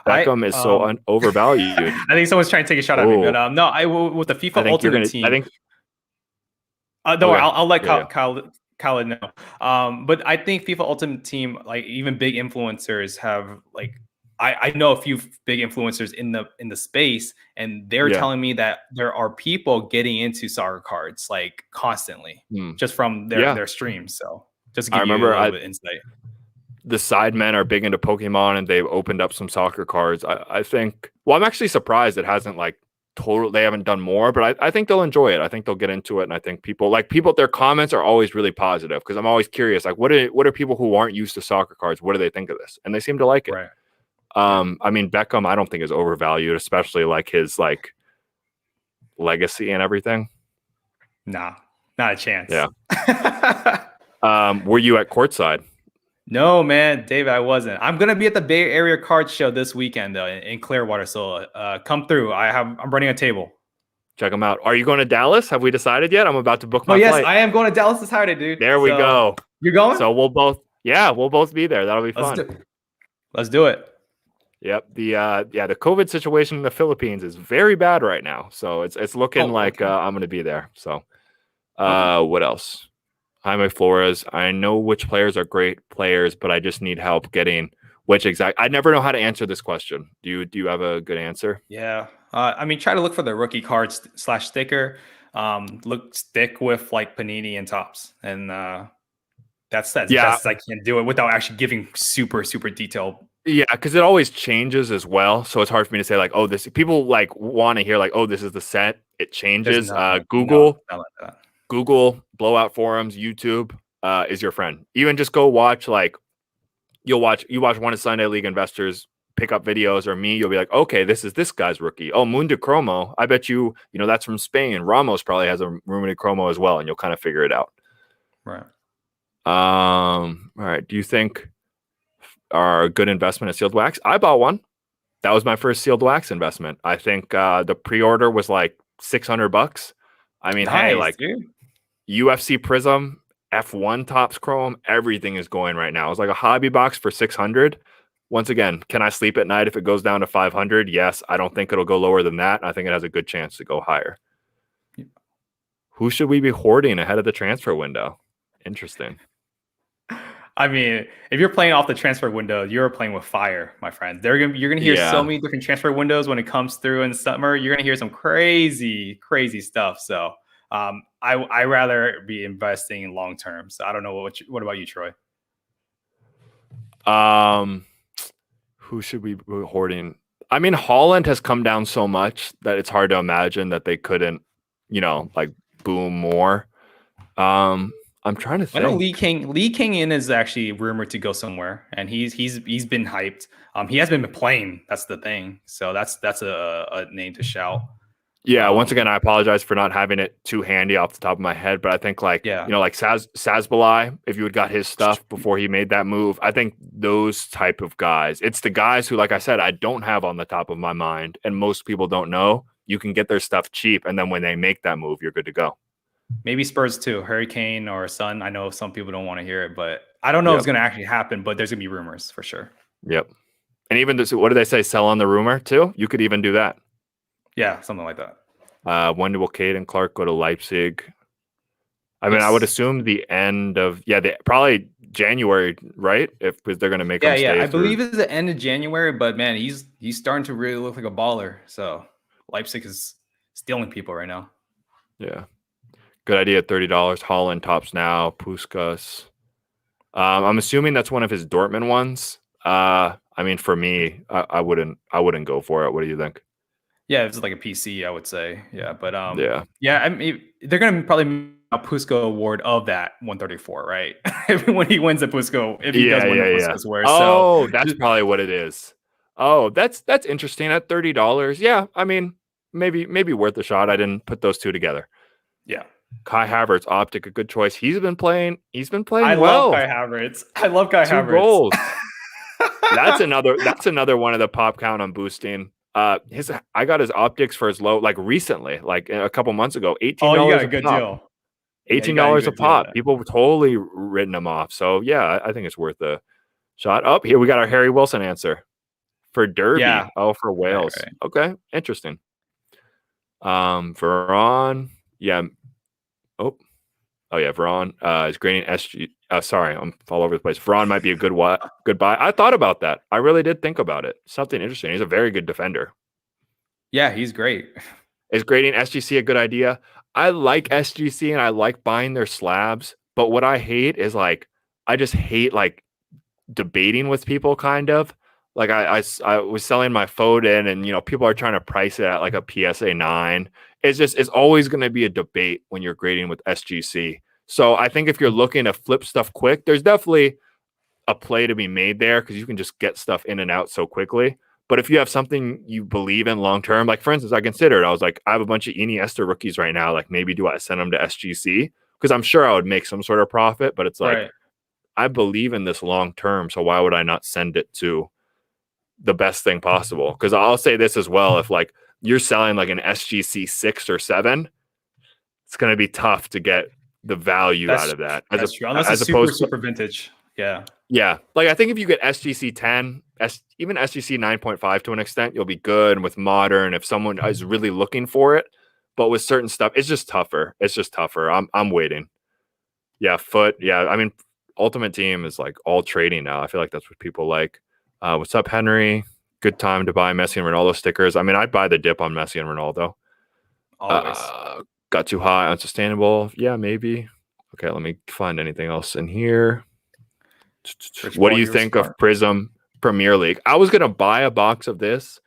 Beckham is so overvalued. I think someone's trying to take a shot at me. But no, I will with the FIFA Ultimate Team. I think. Don't worry, I'll let Kyle know. But I think FIFA Ultimate Team, like, even big influencers have, like, I know a few big influencers in the space, and they're telling me that there are people getting into soccer cards like constantly just from their streams. So just to give you a little bit of insight. The Sidemen are big into Pokemon, and they've opened up some soccer cards. I think. Well, I'm actually surprised it hasn't they haven't done more, but I think they'll enjoy it. I think they'll get into it, and I think people their comments are always really positive because I'm always curious, like, what are people who aren't used to soccer cards, what do they think of this? And they seem to like it. Right. I mean, Beckham, I don't think is overvalued, especially like his like legacy and everything. Nah, not a chance. Yeah. Were you at courtside? No, man, David, I wasn't. I'm gonna be at the Bay Area Card Show this weekend though in Clearwater. So come through. I'm running a table. Check them out. Are you going to Dallas? Have we decided yet? I'm about to book my yes, flight. I am going to Dallas this Saturday, dude. There we go. You're going? So we'll both be there. That'll be fun. Let's do it. Yep. The COVID situation in the Philippines is very bad right now. So it's looking like I'm going to be there. So what else? Jaime Flores. I know which players are great players, but I just need help getting which exact. I never know how to answer this question. Do you have a good answer? Yeah. I mean, try to look for the rookie cards / sticker. Stick with like Panini and Topps, and that's best as I can do it without actually giving super detailed. Yeah, because it always changes as well, so it's hard for me to say like, oh, this. People like want to hear like, oh, this is the set. It changes. Google blowout forums, YouTube is your friend. Even just go watch like you watch one of Sunday League Investors pick up videos or me, you'll be like, okay, this is this guy's rookie. Oh, Mundo Chromo. I bet you know that's from Spain. Ramos probably has a Mundo Chromo as well, and you'll kind of figure it out. Right. All right. Do you think are a good investment at sealed wax? I bought one. That was my first sealed wax investment. I think the pre-order was like $600. I mean, nice, hey, like dude. UFC Prism, F1 Topps Chrome, everything is going right now. It's like a hobby box for $600. Once again, can I sleep at night if it goes down to $500? Yes. I don't think it'll go lower than that. I think it has a good chance to go higher. Yeah. Who should we be hoarding ahead of the transfer window? Interesting. I mean, if you're playing off the transfer window, you're playing with fire, my friend. You're gonna hear so many different transfer windows when it comes through in the summer. You're gonna hear some crazy stuff. So I rather be investing in long term. So I don't know what about you, Troy? Who should we be hoarding? I mean, Holland has come down so much that it's hard to imagine that they couldn't, like boom more. I'm trying to think. I know Lee King is actually rumored to go somewhere, and he's been hyped. He hasn't been playing. That's the thing. So that's a name to shout. Yeah. Once again, I apologize for not having it too handy off the top of my head, but I think like Sazbalai, if you had got his stuff before he made that move, I think those type of guys. It's the guys who, like I said, I don't have on the top of my mind, and most people don't know. You can get their stuff cheap, and then when they make that move, you're good to go. Maybe Spurs too, Hurricane or Sun. I know some people don't want to hear it, but I don't know if it's going to actually happen, but there's going to be rumors for sure. Yep. And even what do they say? Sell on the rumor too? You could even do that. Yeah, something like that. When will Cade and Clark go to Leipzig? I mean, I would assume the end of probably January, right? Because they're going to make them stay. I believe it's the end of January, but man, he's starting to really look like a baller. So Leipzig is stealing people right now. Yeah. Good idea. $30. Holland tops now. Puskas. I'm assuming that's one of his Dortmund ones. I mean, for me, I wouldn't go for it. What do you think? Yeah, it's like a PC, I would say. Yeah, but yeah. I mean, they're gonna probably make a Pusco award of that 134, right? When he wins the Pusco, if he does win the Puskas award. Oh, that's probably what it is. Oh, that's interesting. At $30, yeah. I mean, maybe worth a shot. I didn't put those two together. Yeah. Kai Havertz, optic, a good choice. He's been playing I well. Love Kai Havertz. I love Kai Havertz. 2 goals. That's another one of the pop count I'm boosting. I got his optics for his low, like recently, like a couple months ago. $18. Oh, you got a good deal. $18 a pop. People were totally written him off. So yeah, I think it's worth a shot. Up here, we got our Harry Wilson answer for Derby. Yeah. Oh, for Wales. Right. Okay, interesting. Veron, yeah. Oh yeah, Veron is grading SG. Sorry, I'm all over the place. Veron might be a good buy. I thought about that. I really did think about it. Something interesting. He's a very good defender. Yeah, he's great. Is grading SGC a good idea? I like SGC and I like buying their slabs, but what I hate is I just hate debating with people kind of. Like I was selling my Foden and people are trying to price it at like a PSA 9. It's always going to be a debate when you're grading with SGC. So I think if you're looking to flip stuff quick, there's definitely a play to be made there because you can just get stuff in and out so quickly. But if you have something you believe in long term, like for instance, I was like, I have a bunch of Iniesta rookies right now. Like maybe do I send them to SGC? Because I'm sure I would make some sort of profit, but it's like, right. I believe in this long term. So why would I not send it to the best thing possible? Because I'll say this as well. If you're selling like an SGC 6 or 7, it's going to be tough to get the value out of that. That's true. Unless it's super vintage. Yeah. Yeah. Like I think if you get SGC 10, even SGC 9.5 to an extent, you'll be good. And with modern, if someone is really looking for it, but with certain stuff, it's just tougher. It's just tougher. I'm waiting. Yeah. Foot. Yeah. I mean, Ultimate Team is like all trading now. I feel like that's what people like. What's up, Henry? Good time to buy Messi and Ronaldo stickers. I mean, I'd buy the dip on Messi and Ronaldo. Always. Got too high, unsustainable. Yeah, maybe. Okay, let me find anything else in here. What do you think of Prism Premier League? I was gonna buy a box of this,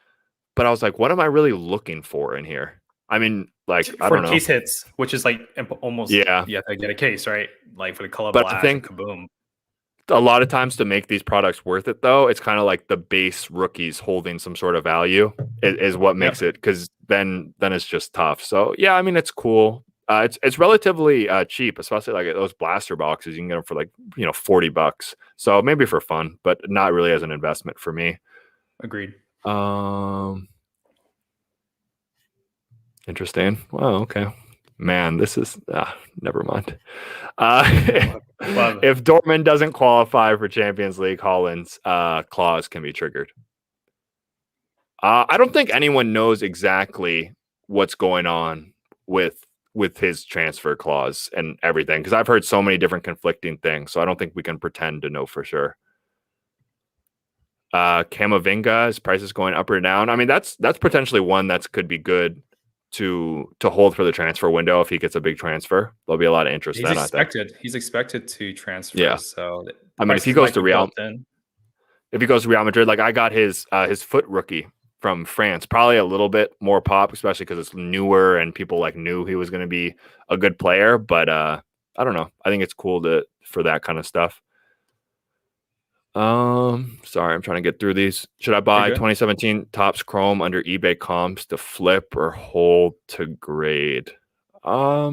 but I was like, what am I really looking for in here? I mean, like, I don't know. Case hits, which is like almost you have to get a case, right? Like for the color but blast, I think kaboom. A lot of times to make these products worth it, though, it's kind of like the base rookies holding some sort of value is what makes it, because then it's just tough. So yeah, I mean, it's cool. It's relatively cheap, especially like those blaster boxes. You can get them for like $40. So maybe for fun, but not really as an investment for me. Agreed. Interesting. Well, okay. Man, this is never mind. If Dortmund doesn't qualify for Champions League, Haaland's clause can be triggered. I don't think anyone knows exactly what's going on with his transfer clause and everything, because I've heard so many different conflicting things. So I don't think we can pretend to know for sure. Camavinga's price is going up or down. I mean, that's potentially one that could be good to hold for the transfer window. If he gets a big transfer, there'll be a lot of interest. He's expected to transfer. Yeah. So I mean, if he goes to Real Madrid, like I got his foot rookie from France, probably a little bit more pop, especially because it's newer and people like knew he was going to be a good player. But I don't know. I think it's cool for that kind of stuff. Sorry, I'm trying to get through these. Should I buy 2017 Topps Chrome under eBay comps to flip or hold to grade? I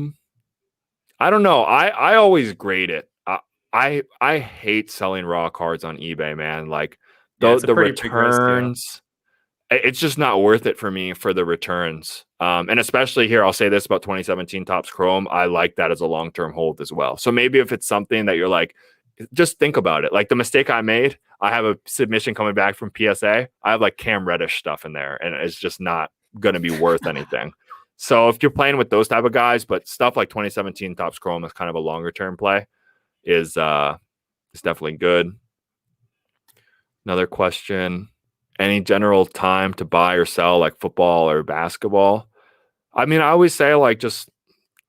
don't know. I always grade it. I hate selling raw cards on eBay, man. Like the returns, it's just not worth it for me for the returns. And especially here, I'll say this about 2017 Topps Chrome. I like that as a long-term hold as well. So maybe if it's something that you're like, just think about it. Like the mistake I made, I have a submission coming back from PSA. I have like Cam Reddish stuff in there, and it's just not going to be worth anything. So if you're playing with those type of guys, but stuff like 2017 Topps Chrome is kind of a longer term play, is definitely good. Another question: any general time to buy or sell like football or basketball? I mean, I always say like just.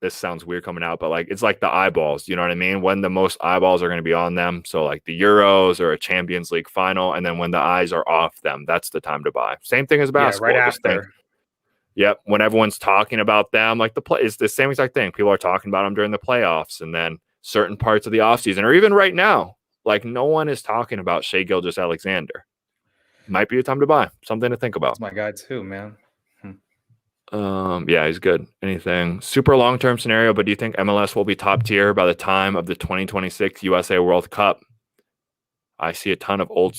This sounds weird coming out, but like it's like the eyeballs, you know what I mean? When the most eyeballs are going to be on them. So like the Euros or a Champions League final, and then when the eyes are off them, that's the time to buy. Same thing as basketball. Yeah, right after. Yep. When everyone's talking about them, like it's the same exact thing. People are talking about them during the playoffs, and then certain parts of the offseason, or even right now, like no one is talking about Shai Gilgeous-Alexander. Might be a time to buy. Something to think about. That's my guy too, man. Yeah, he's good. Anything super long-term scenario, but do you think MLS will be top tier by the time of the 2026 USA World Cup? I see a ton of old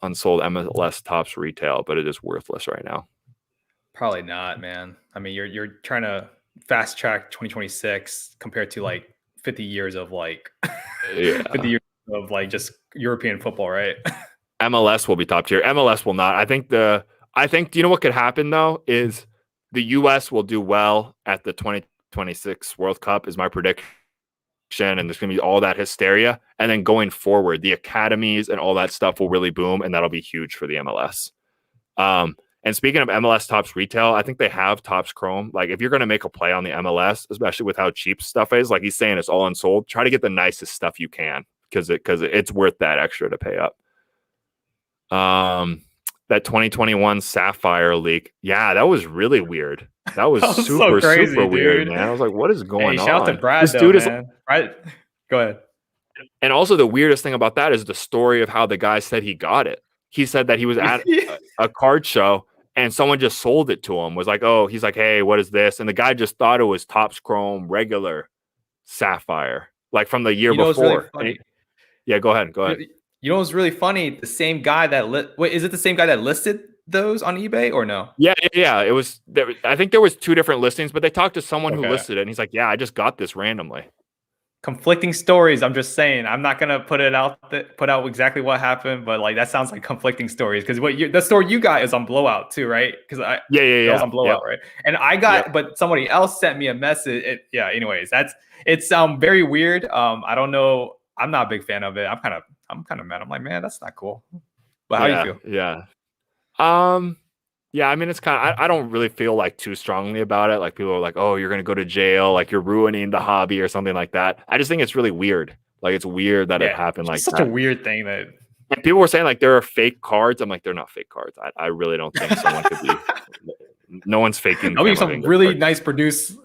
unsold MLS Topps retail, but it is worthless right now. Probably not, man. I mean, you're trying to fast track 2026 compared to like 50 years of like 50 years of like just European football, right? MLS will be top tier. MLS will not. I think you know what could happen though is the U.S. will do well at the 2026 World Cup is my prediction, and there's going to be all that hysteria. And then going forward, the academies and all that stuff will really boom, and that'll be huge for the MLS. And speaking of MLS Topps retail, I think they have Topps Chrome. Like if you're going to make a play on the MLS, especially with how cheap stuff is, like he's saying it's all unsold, try to get the nicest stuff you can because it's worth that extra to pay up. That 2021 Sapphire Leak. Yeah, that was really weird. That was super, so crazy, super weird, man. I was like, what is going on? Shout out to Brad, this dude man. Right? Go ahead. And also the weirdest thing about that is the story of how the guy said he got it. He said that he was at a card show and someone just sold it to him. Was like, oh, he's like, hey, what is this? And the guy just thought it was Topps Chrome regular Sapphire, like from the year before. Really yeah, go ahead. You know what's really funny? The same guy that is it the same guy that listed those on eBay or no? Yeah. It was there. I think there was 2 different listings, but they talked to someone who Okay. listed it, and he's like, "Yeah, I just got this randomly." Conflicting stories. I'm just saying. I'm not gonna put out exactly what happened, but like that sounds like conflicting stories because the story you got is on Blowout too, right? Because that was on Blowout, right? And I got, but somebody else sent me a message. Anyways, it's very weird. I don't know. I'm not a big fan of it. I'm kind of mad. I'm like, man, that's not cool. But how do you feel? Yeah. Yeah, I mean, it's kind of, I don't really feel like too strongly about it. Like people are like, oh, you're going to go to jail. Like you're ruining the hobby or something like that. I just think it's really weird. Like it's weird that it happened like such that. A weird thing that. And people were saying like there are fake cards. I'm like, they're not fake cards. I really don't think someone could be. No one's faking. There'll be some really nice produced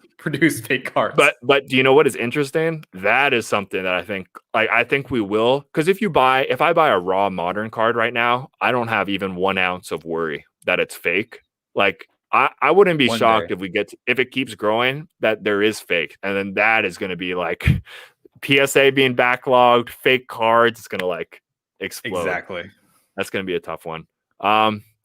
fake cards. But do you know what is interesting? That is something that I think we will. Because if I buy a raw modern card right now, I don't have even 1 ounce of worry that it's fake. Like I wouldn't be shocked if it keeps growing that there is fake, and then that is going to be like PSA being backlogged, fake cards. It's going to like explode. Exactly. That's going to be a tough one.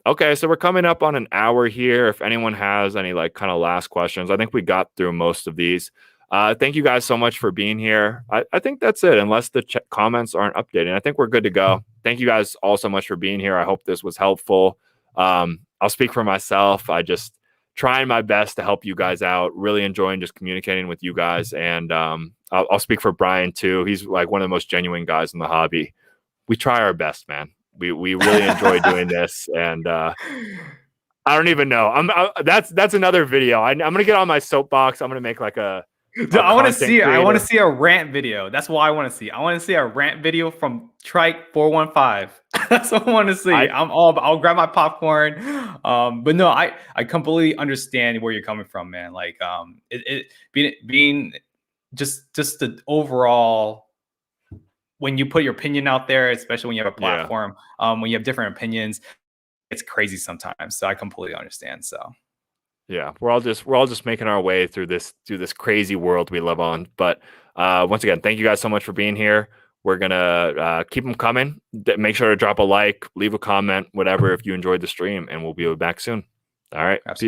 Okay, so we're coming up on an hour here. If anyone has any like kind of last questions, I think we got through most of these. Thank you guys so much for being here. I think that's it, unless the comments aren't updated. I think we're good to go. Thank you guys all so much for being here. I hope this was helpful. I'll speak for myself. I just trying my best to help you guys out. Really enjoying just communicating with you guys. And I'll speak for Bryan too. He's like one of the most genuine guys in the hobby. We try our best, man. We really enjoy doing this, and I don't even know. That's another video. I'm gonna get on my soapbox. I'm gonna make like a. I want to see. I want to see a rant video. That's what I want to see. I want to see a rant video from Trike 415. That's what I want to see. I'll grab my popcorn. But no, I completely understand where you're coming from, man. Like being just the overall. When you put your opinion out there, especially when you have a platform, when you have different opinions, it's crazy sometimes. So I completely understand. So yeah, we're all just making our way through this crazy world we live on. But once again, thank you guys so much for being here. We're gonna keep them coming. Make sure to drop a like, leave a comment, whatever, if you enjoyed the stream, and we'll be back soon. All right. Absolutely.